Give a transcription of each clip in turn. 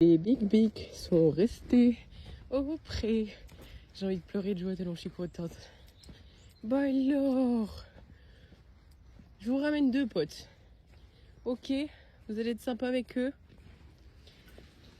Les Big sont restés auprès. J'ai envie de pleurer de joie tellement je suis contente. Bah alors, je vous ramène 2 potes. Ok, vous allez être sympa avec eux.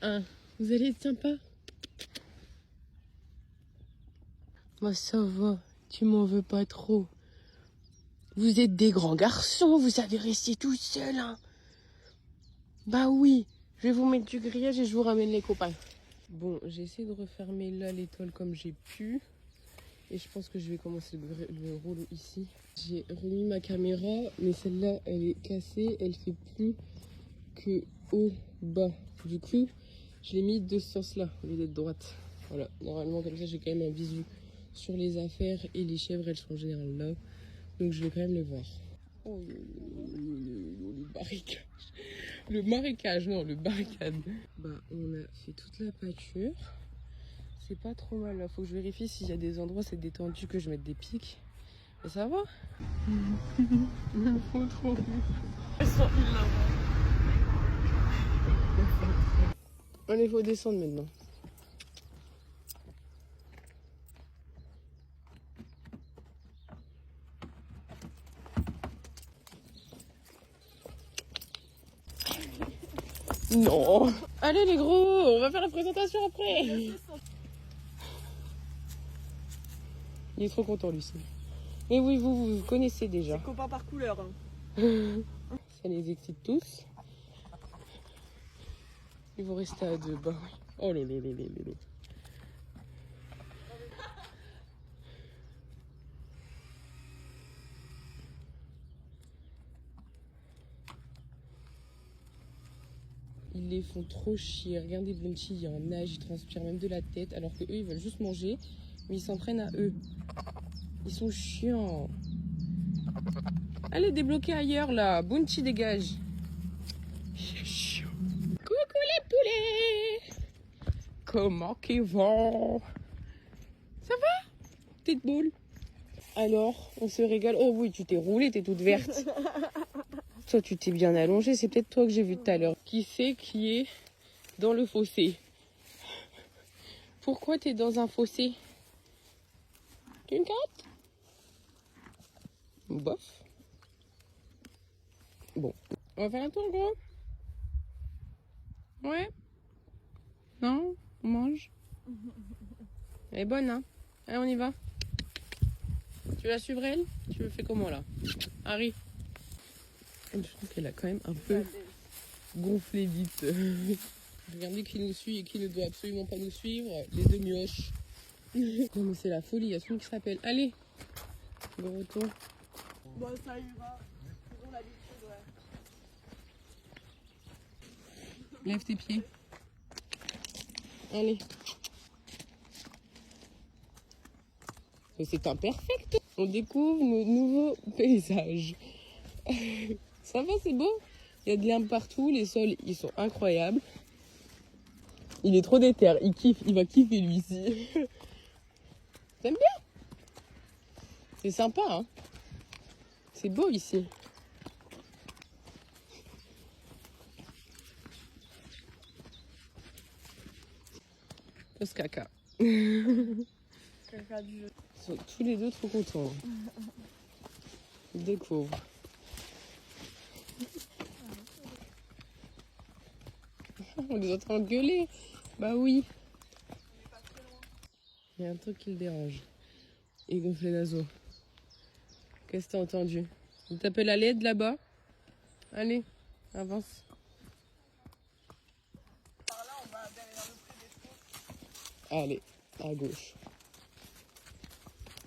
Vous allez être sympa. Moi ça va, tu m'en veux pas trop. Vous êtes des grands garçons, vous savez rester tout seul. Hein. Bah oui, je vais vous mettre du grillage et je vous ramène les copains. Bon, j'ai essayé de refermer là l'étoile comme j'ai pu. Et je pense que je vais commencer le rouleau ici. J'ai remis ma caméra, mais celle-là, elle est cassée. Elle fait plus que haut, bas. Du coup, je l'ai mis de ce sens-là, au lieu d'être droite. Voilà, normalement, comme ça, j'ai quand même un visu sur les affaires. Et les chèvres, elles sont en général là. Donc, je vais quand même les voir. Oh, le marécage. Le marécage, non, le barricade. Bah, on a fait toute la pâture. C'est pas trop mal là, faut que je vérifie s'il y a des endroits c'est détendu que je mette des pics. Et ça va. Il me faut trop. Elles sont là. Allez, faut descendre maintenant. Non. Allez les gros, on va faire la présentation après. Il est trop content Lucie. Et oui, vous connaissez déjà. C'est copain par couleur. Hein. Ça les excite tous. Ils vont rester à 2. Bah oui. Oh là là là là là là. Ils les font trop chier. Regardez Bunchy, il y a un nage, il transpire même de la tête. Alors que eux, ils veulent juste manger. Mais ils s'en prennent à eux. Ils sont chiants. Allez, débloquer ailleurs là. Bunchy, dégage. C'est chiant. Coucou les poulets. Comment qu'ils vont? Ça va? Petite boule. Alors, on se régale. Oh oui, tu t'es roulée, t'es toute verte. Toi, tu t'es bien allongée. C'est peut-être toi que j'ai vu tout à l'heure. Qui c'est qui est dans le fossé? Pourquoi t'es dans un fossé? T'es une carotte? Bof. Bon. On va faire un tour, gros? Ouais? Non? On mange? Elle est bonne, hein? Allez, on y va. Tu la suivre, elle? Tu le fais comment, là? Harry? Je trouve qu'elle a quand même un peu gonflé vite. Regardez qui nous suit et qui ne doit absolument pas nous suivre. Les 2 mioches. Non, mais c'est la folie. Il y a celui qui s'appelle. Allez! Gros retour. Bon, ça ira. Ils ont l'habitude, ouais. Lève tes pieds. Allez. Mais c'est imperfect. On découvre nos nouveaux paysages. Ça va, c'est beau. Il y a de l'herbe partout. Les sols, ils sont incroyables. Il est trop déter. Il kiffe. Il va kiffer, lui, ici. T'aimes bien? C'est sympa, hein? C'est beau, ici. Pose caca. Caca du jeu. Ils sont tous les 2 trop contents. Ils découvrent. On les entend gueuler. Bah oui. Il y a un truc qui le dérange. Il gonfle les naseaux. Qu'est-ce que t'as entendu? Il t'appelle à l'aide là-bas? Allez, avance. Par là, on va derrière le pré des trous. Allez, à gauche.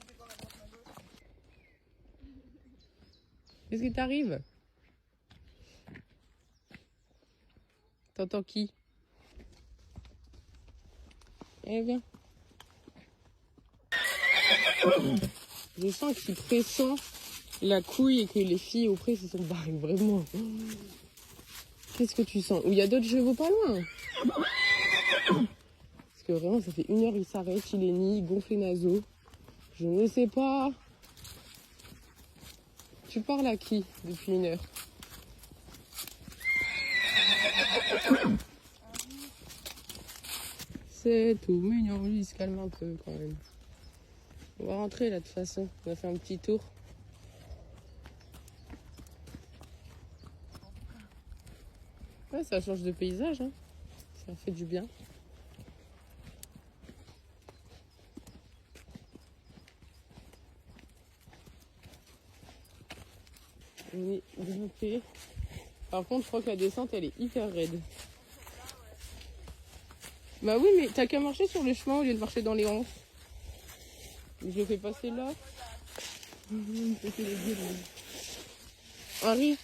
C'est quoi ma droite, ma gauche? Qu'est-ce qui t'arrive? T'entends qui? Eh, viens. Je sens qu'il pressent la couille et que les filles auprès se sont barrées, vraiment. Qu'est-ce que tu sens? Ou il y a d'autres chevaux pas loin? Parce que vraiment, ça fait 1 heure, il s'arrête, il est ni, il gonfle les naseaux. Je ne sais pas. Tu parles à qui depuis 1 heure? c'est tout mignon. Lui, il se calme un peu quand même. On va rentrer là de toute façon. On va faire un petit tour. Ouais, ça change de paysage, hein. Ça fait du bien. On est grimpé. Par contre, je crois que la descente, elle est hyper raide. Bah oui, mais t'as qu'à marcher sur le chemin au lieu de marcher dans les ronces. Je le fais passer là. Henri.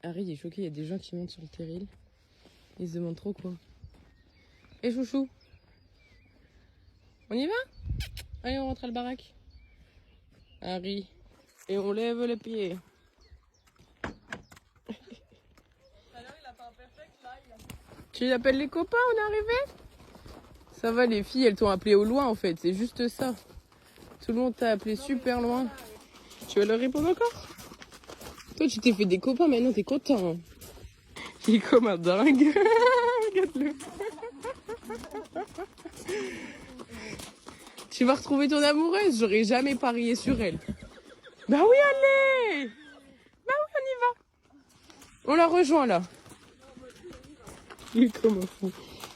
Harry est choqué, il y a des gens qui montent sur le terril. Ils se demandent trop quoi. Et chouchou, on y va? Allez, on rentre à la baraque. Harry. Et on lève les pieds. Tu appelles les copains, on est arrivé? Ça va, les filles, elles t'ont appelé au loin en fait, c'est juste ça. Tout le monde t'a appelé super loin. Tu vas leur répondre encore? Toi, tu t'es fait des copains, maintenant t'es content. Il est comme un dingue. Regarde-le. Tu vas retrouver ton amoureuse, j'aurais jamais parié sur elle. Bah oui, allez! Bah oui, on y va. On la rejoint là. Il est comme un fou.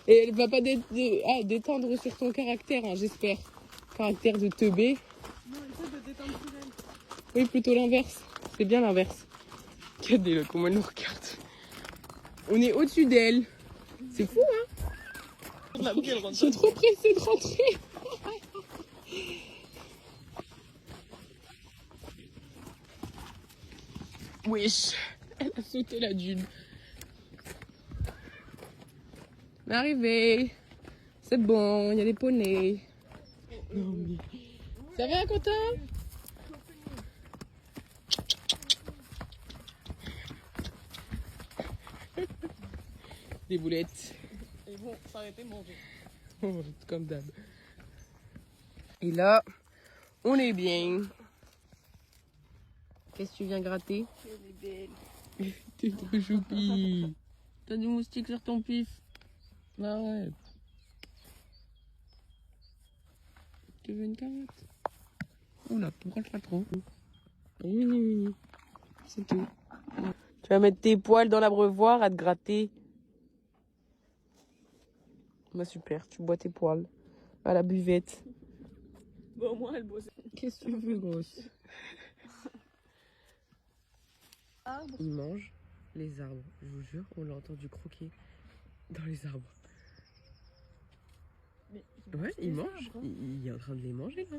Et elle va pas détendre sur ton caractère, hein, j'espère. Caractère de teubé. Non, essaie de détendre sur elle. Oui, plutôt l'inverse. C'est bien l'inverse. Regardez-le, comment elle nous regarde. On est au-dessus d'elle. C'est fou, hein? Je suis trop pressée de rentrer. Wesh, elle a sauté la dune. On est arrivé. C'est bon, il y a des poneys. Non, mais... Ça va, Quentin? Des boulettes. Ils vont s'arrêter de manger. Comme d'hab. Et là, on est bien. Qu'est-ce que tu viens gratter? Elle est belle. T'es trop choupi. T'as des moustiques sur ton pif. Bah ouais. Tu veux une carotte? Oula, tu branches pas trop. Oui. C'est tout. Tu vas mettre tes poils dans l'abreuvoir à te gratter. Bah super, tu bois tes poils à la buvette. Bon, au moins, elle bosse. Qu'est-ce que tu veux, grosse? Arbre. Il mange les arbres. Je vous jure, on l'a entendu croquer dans les arbres. Mais Ouais, il mange. arbres, hein. Il est en train de les manger, là.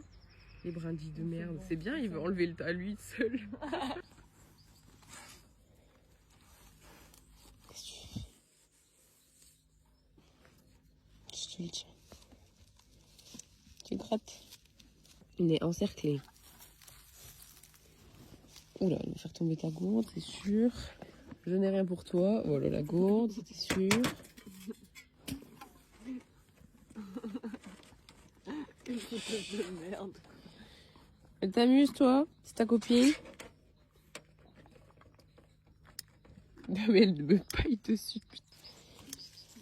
Les brindilles de merde. Bon. C'est bien, il veut enlever le tas à lui seul. Je te le tiens. Tu grattes. Il est encerclé. Oula, il va faire tomber ta gourde, c'est sûr. Je n'ai rien pour toi. Voilà la gourde, c'était sûr. Une fouteuse de merde. Elle t'amuse, toi? C'est ta copine? Non, mais elle ne me paille dessus.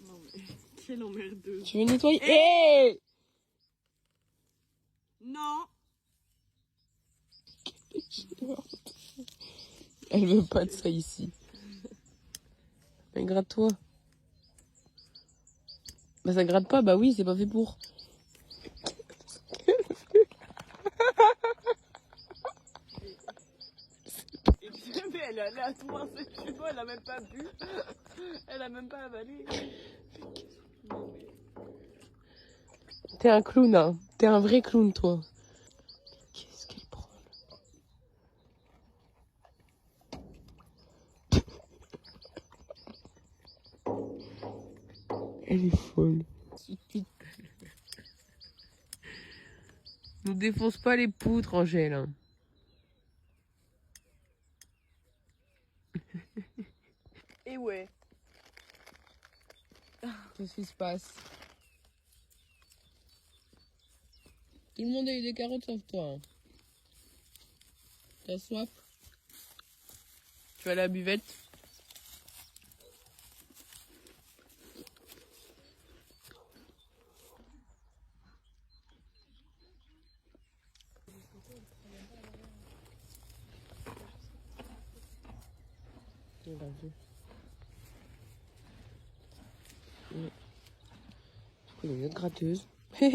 Non, mais quelle emmerdeuse. Tu veux nettoyer? Hé! Non. Elle veut pas de ça ici. Mais gratte-toi. Bah ça gratte pas, bah oui, c'est pas fait pour. Et puis, mais elle est allée à toi, tu vois, elle a même pas bu. Elle a même pas avalé. Non, mais... T'es un clown, hein. T'es un vrai clown, toi. Qu'est-ce qu'elle prend? Elle est folle. Nous défonce pas les poutres, Angèle. Hein. Et Et ouais. Qu'est-ce qui se passe? Tout le monde a eu des carottes sauf toi. Hein. T'as soif? Tu vas à la buvette? Il a vu. Il y a une autre gratteuse. Ça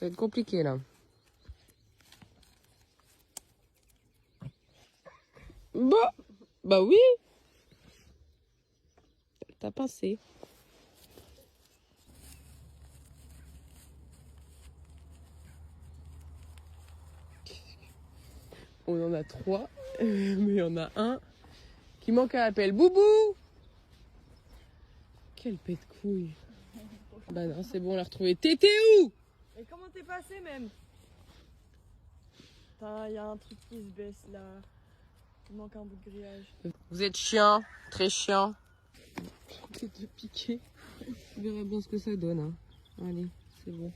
va être compliqué là. Bah oui. T'as pincé. On en a 3, mais il y en a un qui manque à l'appel. Boubou! Quel pet de couille. Bah non, c'est bon, on l'a retrouvé. T'étais où? Mais comment t'es passé même? Putain, y a un truc qui se baisse là. Il manque un bout de grillage. Vous êtes chiant, très chiant. C'est de piquer. On verra bien ce que ça donne. Hein. Allez, c'est bon.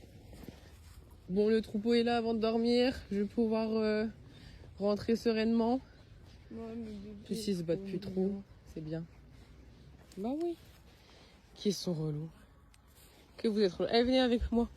Bon, le troupeau est là avant de dormir. Je vais pouvoir rentrer sereinement. Ouais, Puis s'ils se battent plus trop, c'est bien. Bah oui. Qui sont relous. Que vous êtes relous. Allez, venez avec moi.